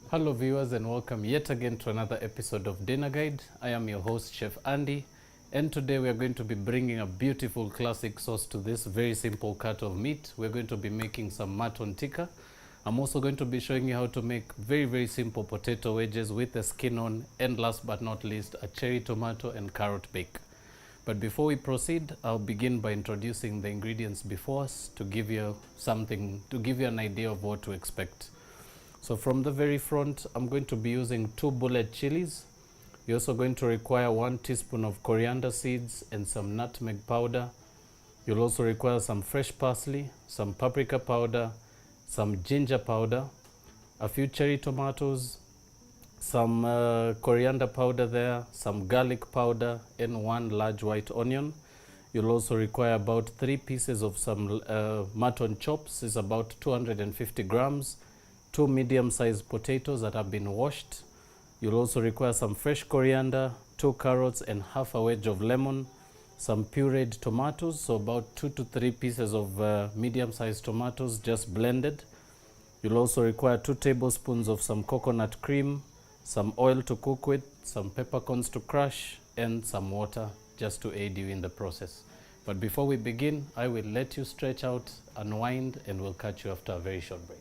Hello viewers, and welcome yet again to another episode of Dinner Guide. I am your host, Chef Andy, and today we are going to be bringing a beautiful classic sauce to this very simple cut of meat. We're going to be making some mutton tikka. I'm also going to be showing you how to make very simple potato wedges with the skin on, and last but not least, a cherry tomato and carrot bake. But before we proceed, I'll begin by introducing the ingredients before us to give you an idea of what to expect. So from the very front, I'm going to be using 2 bullet chilies. You're also going to require 1 teaspoon of coriander seeds and some nutmeg powder. You'll also require some fresh parsley, some paprika powder, some ginger powder, a few cherry tomatoes, some coriander powder there, some garlic powder, and 1 large white onion. You'll also require about 3 pieces of some mutton chops. It's about 250 grams. 2 medium-sized potatoes that have been washed. You'll also require some fresh coriander, 2 carrots and half a wedge of lemon, some pureed tomatoes, so about 2 to 3 pieces of medium-sized tomatoes just blended. You'll also require 2 tablespoons of some coconut cream, some oil to cook with, some peppercorns to crush, and some water just to aid you in the process. But before we begin, I will let you stretch out, unwind, and we'll catch you after a very short break.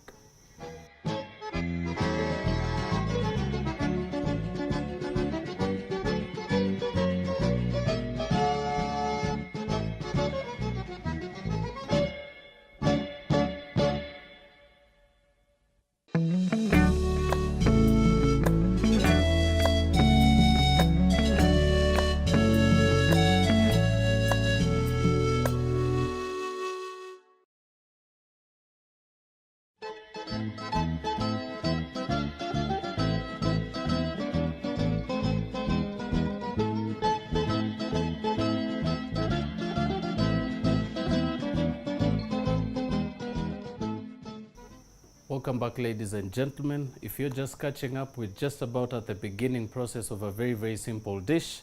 Welcome back, ladies and gentlemen. If you're just catching up, we're just about at the beginning process of a very simple dish,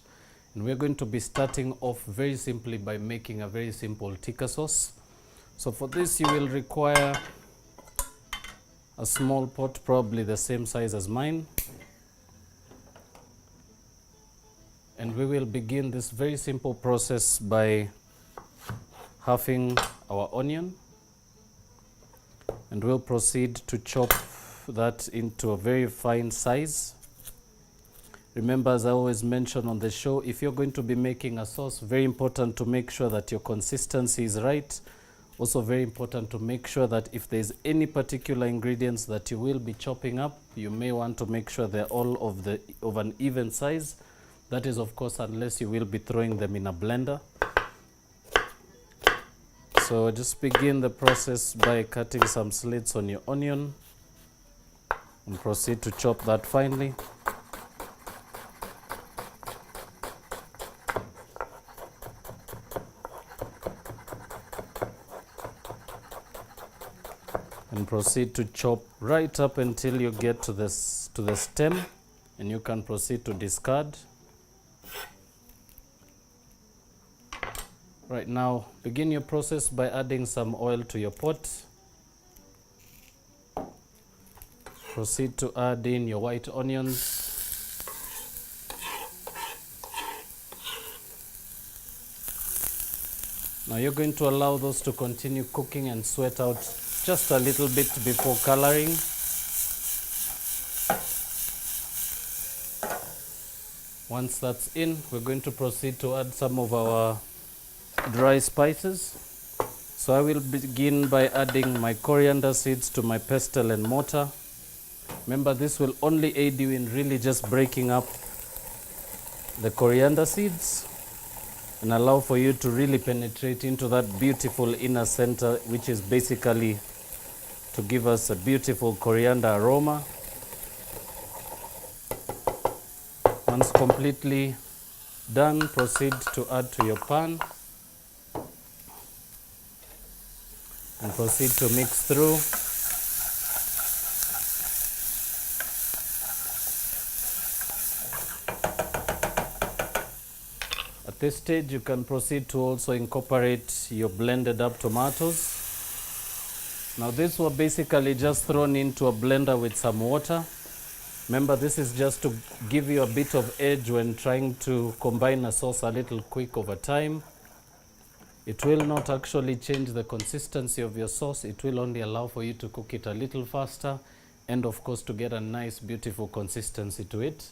and we're going to be starting off very simply by making a very simple tikka sauce. So for this you will require a small pot, probably the same size as mine, and we will begin this very simple process by halving our onion. And we'll proceed to chop that into a very fine size. Remember, as I always mention on the show, if you're going to be making a sauce, very important to make sure that your consistency is right. Also very important to make sure that if there's any particular ingredients that you will be chopping up, you may want to make sure they're all of an even size. That is, of course, unless you will be throwing them in a blender. So just begin the process by cutting some slits on your onion and proceed to chop that finely. And proceed to chop right up until you get to the stem, and you can proceed to discard. Right now, begin your process by adding some oil to your pot. Proceed to add in your white onions. Now you're going to allow those to continue cooking and sweat out just a little bit before coloring. Once that's in, we're going to proceed to add some of our dry spices. So I will begin by adding my coriander seeds to my pestle and mortar. Remember, this will only aid you in really just breaking up the coriander seeds. and allow for you to really penetrate into that beautiful inner center, which is basically to give us a beautiful coriander aroma. Once completely done, proceed to add to your pan and proceed to mix through. At this stage, you can proceed to also incorporate your blended up tomatoes. Now these were basically just thrown into a blender with some water. Remember, this is just to give you a bit of edge when trying to combine a sauce a little quick over time. It will not actually change the consistency of your sauce. It will only allow for you to cook it a little faster and of course to get a nice beautiful consistency to it.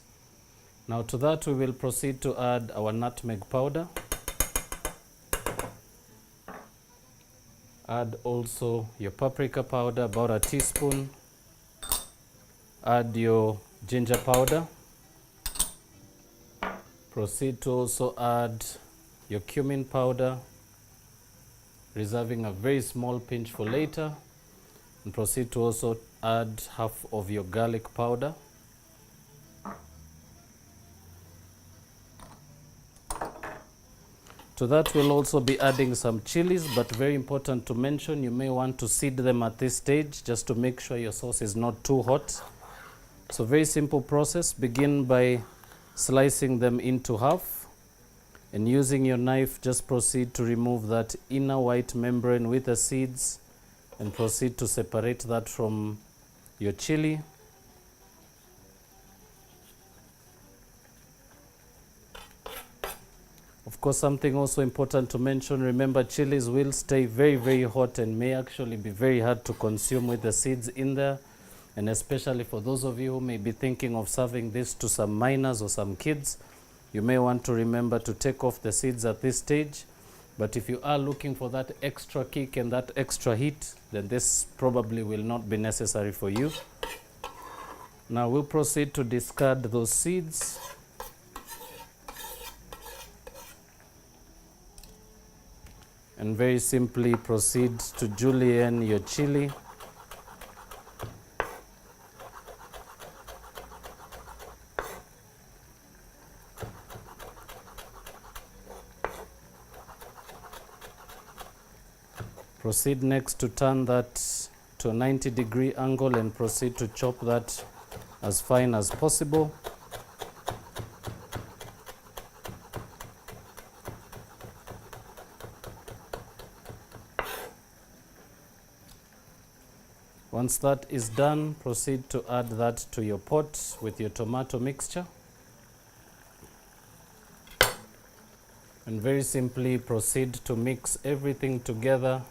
Now to that we will proceed to add our nutmeg powder. Add also your paprika powder, about a teaspoon. Add your ginger powder. Proceed to also add your cumin powder, reserving a very small pinch for later. And proceed to also add half of your garlic powder. To that we'll also be adding some chilies, but very important to mention, you may want to seed them at this stage just to make sure your sauce is not too hot. So very simple process. Begin by slicing them into half, and using your knife just proceed to remove that inner white membrane with the seeds and proceed to separate that from your chili. Of course, something also important to mention, remember chilies will stay very, very hot and may actually be very hard to consume with the seeds in there. And especially for those of you who may be thinking of serving this to some minors or some kids, you may want to remember to take off the seeds at this stage. But if you are looking for that extra kick and that extra heat, then this probably will not be necessary for you. Now we'll proceed to discard those seeds. And very simply proceed to julienne your chili. Proceed next to turn that to a 90-degree angle and proceed to chop that as fine as possible. Once that is done, proceed to add that to your pot with your tomato mixture. And very simply proceed to mix everything together.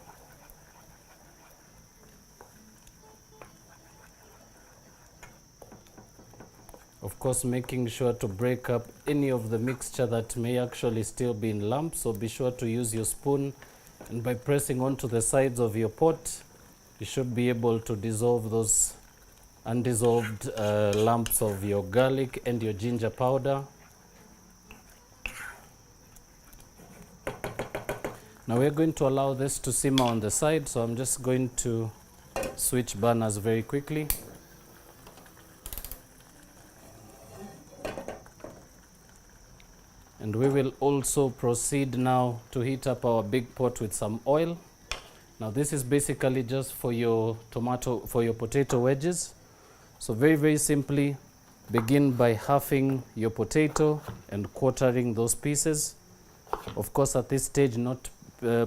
Of course, making sure to break up any of the mixture that may actually still be in lumps, so be sure to use your spoon, and by pressing onto the sides of your pot, you should be able to dissolve those undissolved lumps of your garlic and your ginger powder. Now we're going to allow this to simmer on the side, so I'm just going to switch burners very quickly. And we will also proceed now to heat up our big pot with some oil. Now this is basically just for your potato wedges. So very, very simply, begin by halving your potato and quartering those pieces. Of course, at this stage, not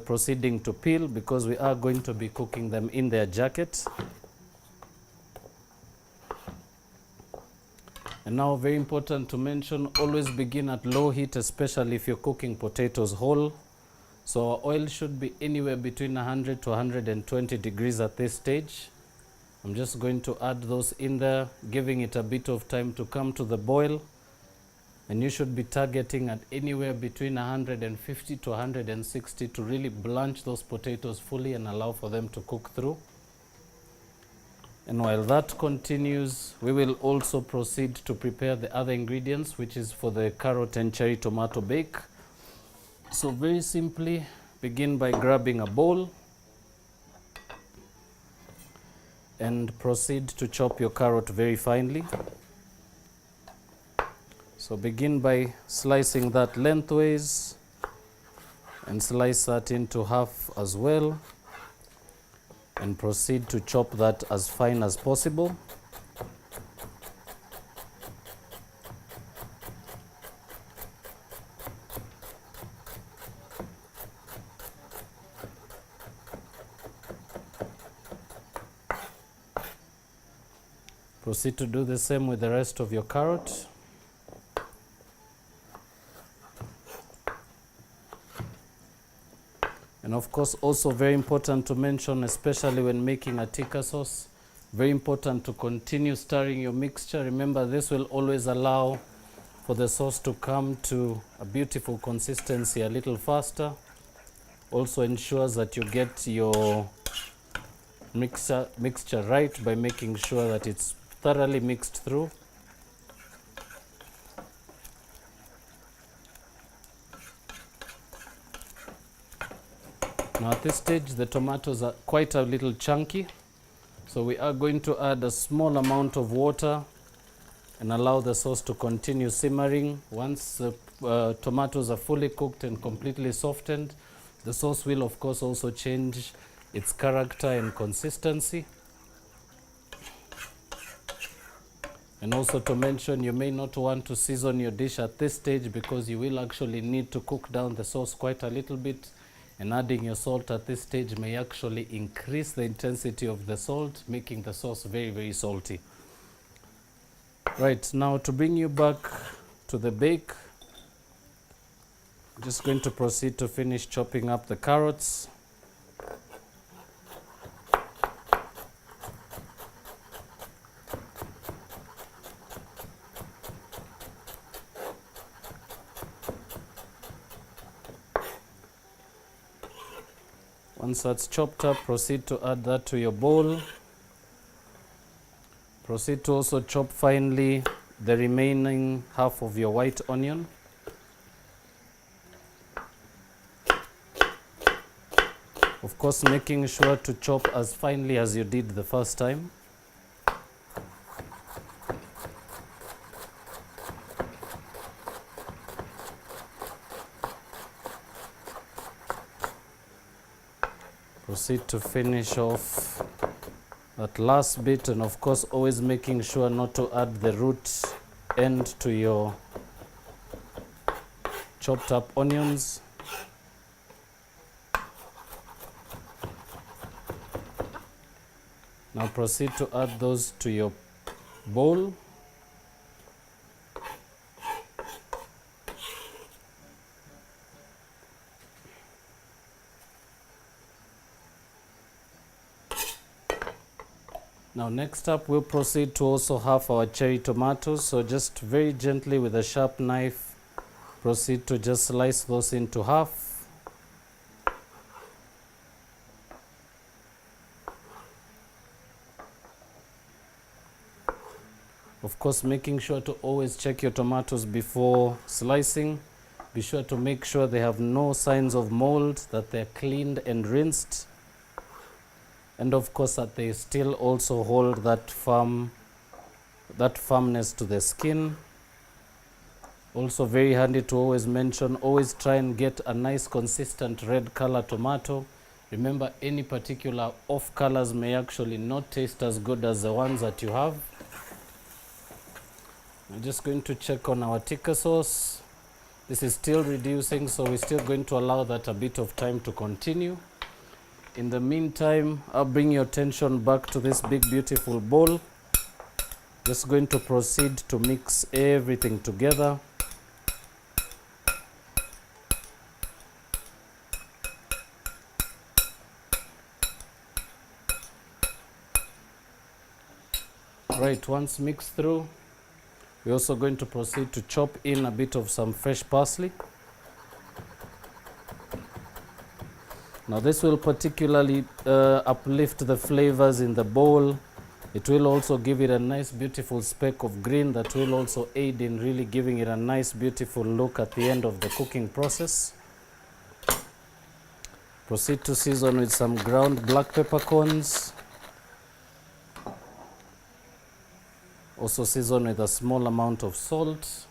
proceeding to peel, because we are going to be cooking them in their jacket. And now, very important to mention, always begin at low heat, especially if you're cooking potatoes whole. So our oil should be anywhere between 100 to 120 degrees at this stage. I'm just going to add those in there, giving it a bit of time to come to the boil. And you should be targeting at anywhere between 150 to 160 to really blanch those potatoes fully and allow for them to cook through. And while that continues, we will also proceed to prepare the other ingredients, which is for the carrot and cherry tomato bake. So very simply, begin by grabbing a bowl and proceed to chop your carrot very finely. So begin by slicing that lengthways and slice that into half as well, and proceed to chop that as fine as possible. Proceed to do the same with the rest of your carrot. And of course, also very important to mention, especially when making a tikka sauce, very important to continue stirring your mixture. Remember, this will always allow for the sauce to come to a beautiful consistency a little faster. Also ensures that you get your mixture right by making sure that it's thoroughly mixed through. Now at this stage, the tomatoes are quite a little chunky, so we are going to add a small amount of water and allow the sauce to continue simmering. Once the tomatoes are fully cooked and completely softened, the sauce will of course also change its character and consistency. And also to mention, you may not want to season your dish at this stage because you will actually need to cook down the sauce quite a little bit, and adding your salt at this stage may actually increase the intensity of the salt, making the sauce very, very salty. Right, now to bring you back to the bake, I'm just going to proceed to finish chopping up the carrots. Once that's chopped up, proceed to add that to your bowl. Proceed to also chop finely the remaining half of your white onion. Of course, making sure to chop as finely as you did the first time. Proceed to finish off that last bit, and of course always making sure not to add the root end to your chopped up onions. Now proceed to add those to your bowl. Now next up, we'll proceed to also half our cherry tomatoes. So just very gently with a sharp knife, proceed to just slice those into half. Of course, making sure to always check your tomatoes before slicing. Be sure to make sure they have no signs of mold, that they're cleaned and rinsed. And of course that they still also hold that firmness to the skin. Also very handy to always mention, always try and get a nice consistent red color tomato. Remember, any particular off colors may actually not taste as good as the ones that you have. I'm just going to check on our tikka sauce. This is still reducing, so we're still going to allow that a bit of time to continue. In the meantime, I'll bring your attention back to this big beautiful bowl. Just going to proceed to mix everything together. Right, once mixed through, we're also going to proceed to chop in a bit of some fresh parsley. Now this will particularly uplift the flavors in the bowl. It will also give it a nice beautiful speck of green that will also aid in really giving it a nice beautiful look at the end of the cooking process. Proceed to season with some ground black peppercorns. Also season with a small amount of salt.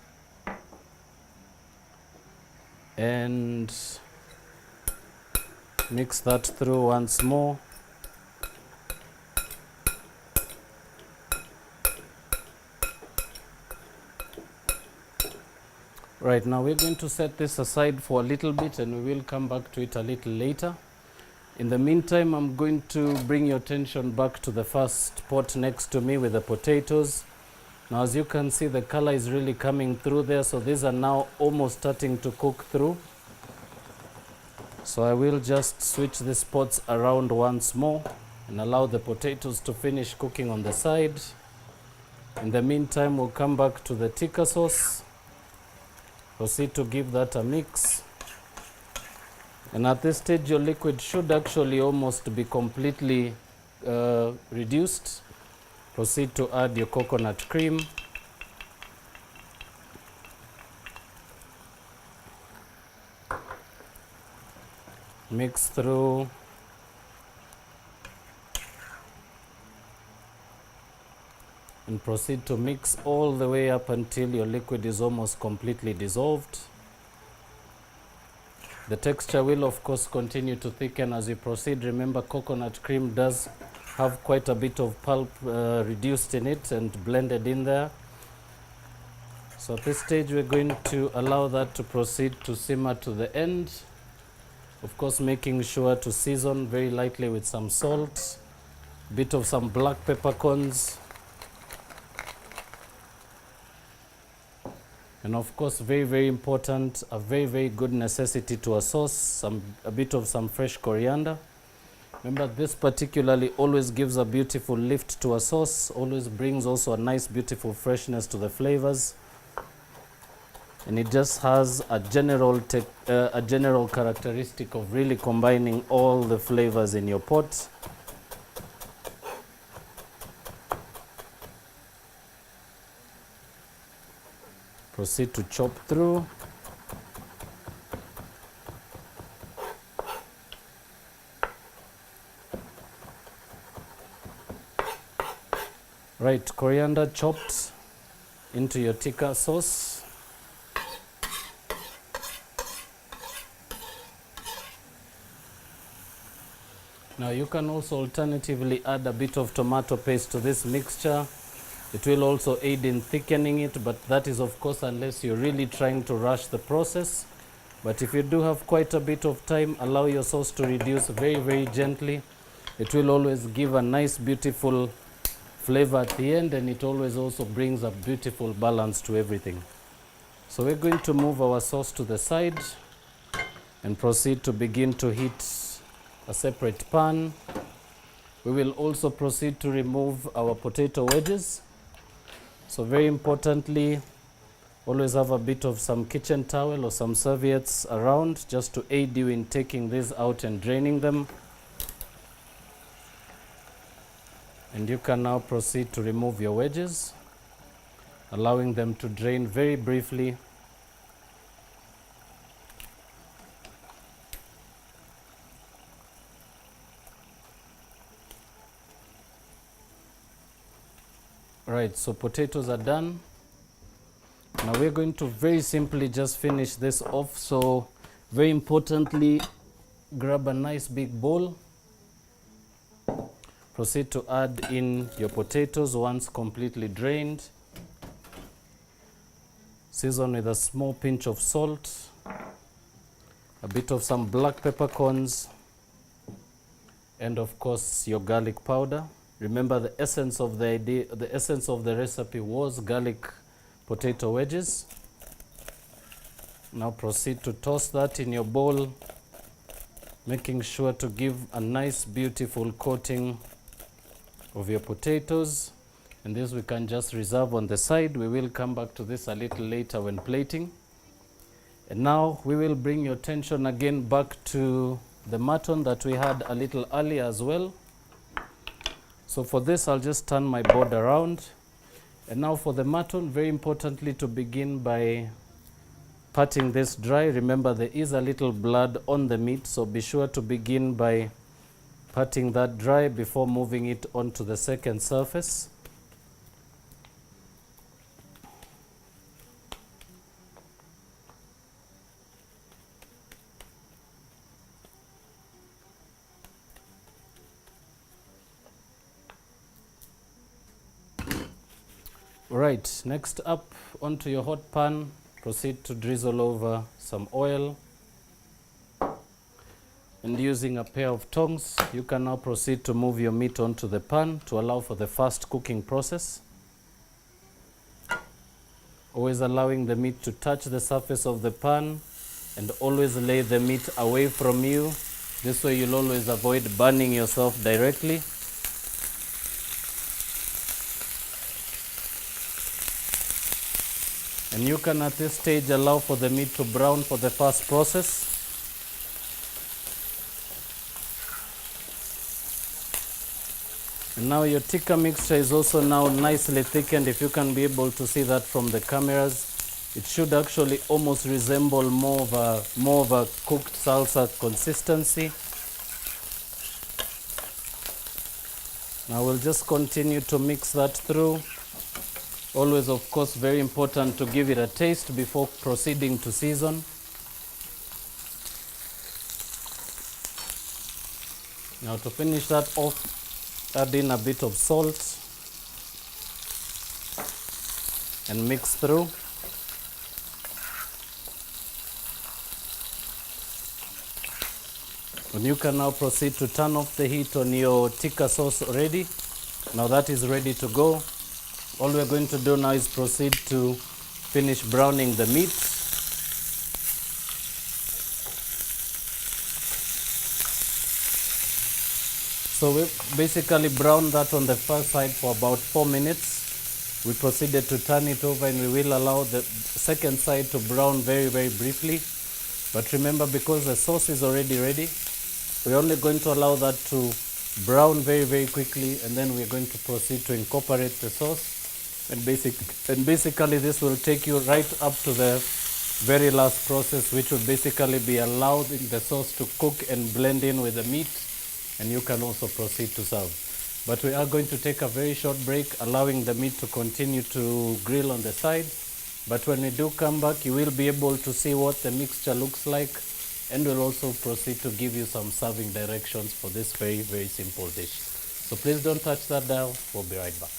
And mix that through once more. Right, now we're going to set this aside for a little bit and we will come back to it a little later. In the meantime, I'm going to bring your attention back to the first pot next to me with the potatoes. Now as you can see, the color is really coming through there, so these are now almost starting to cook through. So I will just switch these pots around once more and allow the potatoes to finish cooking on the side. In the meantime, we'll come back to the tikka sauce. Proceed to give that a mix. And at this stage, your liquid should actually almost be completely reduced. Proceed to add your coconut cream. Mix through. And proceed to mix all the way up until your liquid is almost completely dissolved. The texture will of course continue to thicken as you proceed. Remember, coconut cream does have quite a bit of pulp reduced in it and blended in there. So at this stage we're going to allow that to proceed to simmer to the end. Of course, making sure to season very lightly with some salt, a bit of some black peppercorns. And of course, very, very important, a very, very good necessity to a sauce, a bit of some fresh coriander. Remember, this particularly always gives a beautiful lift to a sauce, always brings also a nice, beautiful freshness to the flavors. And it just has a general characteristic of really combining all the flavors in your pot. Proceed to chop through. Right, coriander chopped into your tikka sauce. Now you can also alternatively add a bit of tomato paste to this mixture. It will also aid in thickening it, but that is of course unless you're really trying to rush the process. But if you do have quite a bit of time, allow your sauce to reduce very, very gently. It will always give a nice, beautiful flavor at the end, and it always also brings a beautiful balance to everything. So we're going to move our sauce to the side and proceed to begin to heat a separate pan. We will also proceed to remove our potato wedges. So very importantly, always have a bit of some kitchen towel or some serviettes around just to aid you in taking these out and draining them. And you can now proceed to remove your wedges, allowing them to drain very briefly. Right, so potatoes are done. Now we're going to very simply just finish this off. So very importantly, grab a nice big bowl. Proceed to add in your potatoes once completely drained. Season with a small pinch of salt, a bit of some black peppercorns, and of course your garlic powder. Remember, the essence of the recipe was garlic potato wedges. Now proceed to toss that in your bowl, making sure to give a nice, beautiful coating of your potatoes. And this we can just reserve on the side. We will come back to this a little later when plating. And now we will bring your attention again back to the mutton that we had a little earlier as well. So for this, I'll just turn my board around. And now for the mutton, very importantly to begin by patting this dry. Remember, there is a little blood on the meat, so be sure to begin by patting that dry before moving it onto the second surface. Right, next up, onto your hot pan, proceed to drizzle over some oil. And using a pair of tongs, you can now proceed to move your meat onto the pan to allow for the fast cooking process. Always allowing the meat to touch the surface of the pan, and always lay the meat away from you. This way you'll always avoid burning yourself directly. And you can at this stage allow for the meat to brown for the first process. And now your tikka mixture is also now nicely thickened. If you can be able to see that from the cameras, it should actually almost resemble more of a cooked salsa consistency. Now we'll just continue to mix that through. Always, of course, very important to give it a taste before proceeding to season. Now to finish that off, add in a bit of salt and mix through. And you can now proceed to turn off the heat on your tikka sauce already. Now that is ready to go. All we're going to do now is proceed to finish browning the meat. So we basically browned that on the first side for about 4 minutes. We proceeded to turn it over, and we will allow the second side to brown very, very briefly. But remember, because the sauce is already ready, we're only going to allow that to brown very, very quickly, and then we're going to proceed to incorporate the sauce. And basically this will take you right up to the very last process, which will basically be allowing the sauce to cook and blend in with the meat, and you can also proceed to serve. But we are going to take a very short break, allowing the meat to continue to grill on the side. But when we do come back, you will be able to see what the mixture looks like, and we'll also proceed to give you some serving directions for this very, very simple dish. So please don't touch that dial. We'll be right back.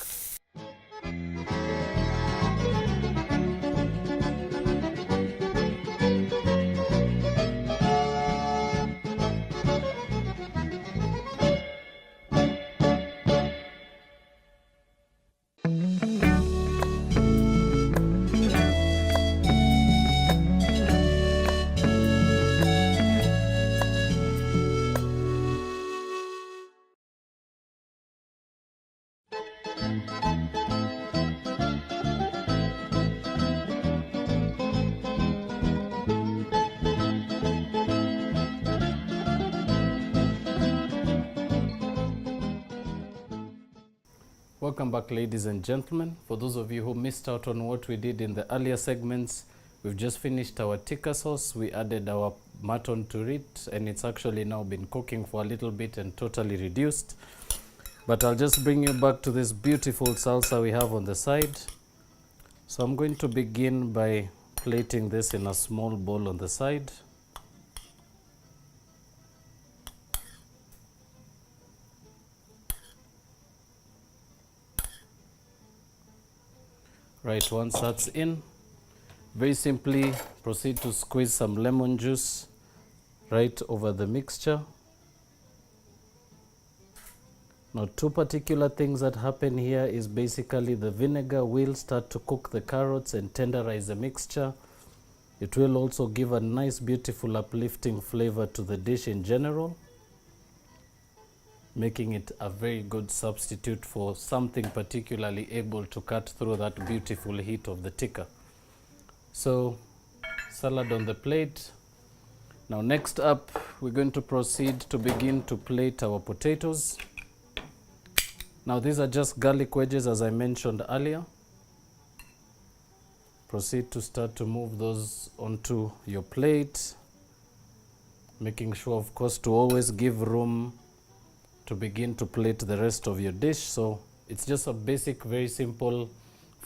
Welcome back, ladies and gentlemen. For those of you who missed out on what we did in the earlier segments, we've just finished our tikka sauce. We added our mutton to it, and it's actually now been cooking for a little bit and totally reduced. But I'll just bring you back to this beautiful salsa we have on the side. So I'm going to begin by plating this in a small bowl on the side. Right, once that's in, very simply proceed to squeeze some lemon juice right over the mixture. Now, two particular things that happen here is basically the vinegar will start to cook the carrots and tenderize the mixture. It will also give a nice, beautiful, uplifting flavor to the dish in general, making it a very good substitute for something particularly able to cut through that beautiful heat of the tikka. So, salad on the plate. Now next up, we're going to proceed to begin to plate our potatoes. Now these are just garlic wedges, as I mentioned earlier. Proceed to start to move those onto your plate, making sure, of course, to always give room to begin to plate the rest of your dish. So it's just a basic, very simple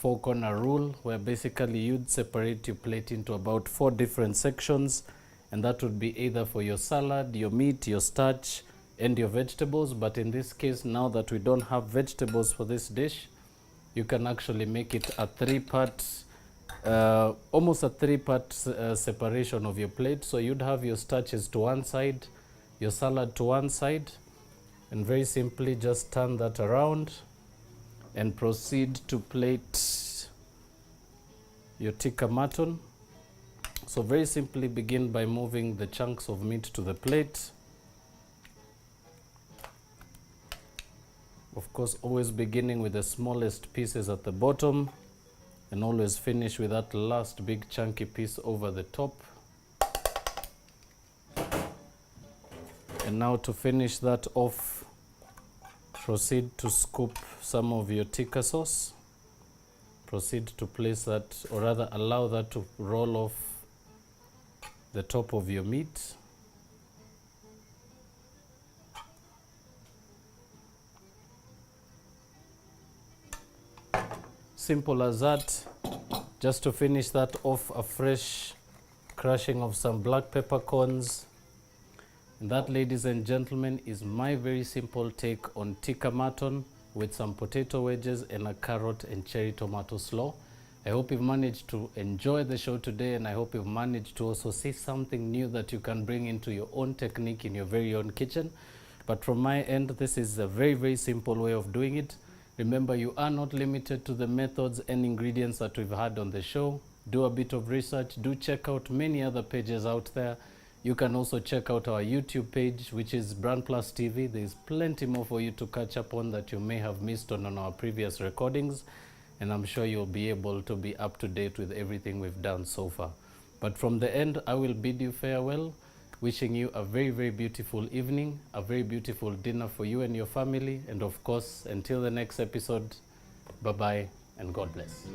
4-corner rule, where basically you'd separate your plate into about 4 different sections, and that would be either for your salad, your meat, your starch, and your vegetables. But in this case, now that we don't have vegetables for this dish, you can actually make it a 3-part, almost a 3-part separation of your plate. So you'd have your starches to one side, your salad to one side, and very simply just turn that around and proceed to plate your tikka mutton. So very simply begin by moving the chunks of meat to the plate. Of course, always beginning with the smallest pieces at the bottom, and always finish with that last big chunky piece over the top. And now to finish that off, proceed to scoop some of your tikka sauce. Proceed to place that, or rather allow that to roll off the top of your meat. Simple as that. Just to finish that off, a fresh crushing of some black peppercorns. And that, ladies and gentlemen, is my very simple take on tikka mutton with some potato wedges and a carrot and cherry tomato slaw. I hope you've managed to enjoy the show today, and I hope you've managed to also see something new that you can bring into your own technique in your very own kitchen. But from my end, this is a very, very simple way of doing it. Remember, you are not limited to the methods and ingredients that we've had on the show. Do a bit of research. Do check out many other pages out there. You can also check out our YouTube page, which is BrandPlus TV. There's plenty more for you to catch up on that you may have missed on our previous recordings. And I'm sure you'll be able to be up to date with everything we've done so far. But from the end, I will bid you farewell, wishing you a very, very beautiful evening, a very beautiful dinner for you and your family. And of course, until the next episode, bye-bye and God bless.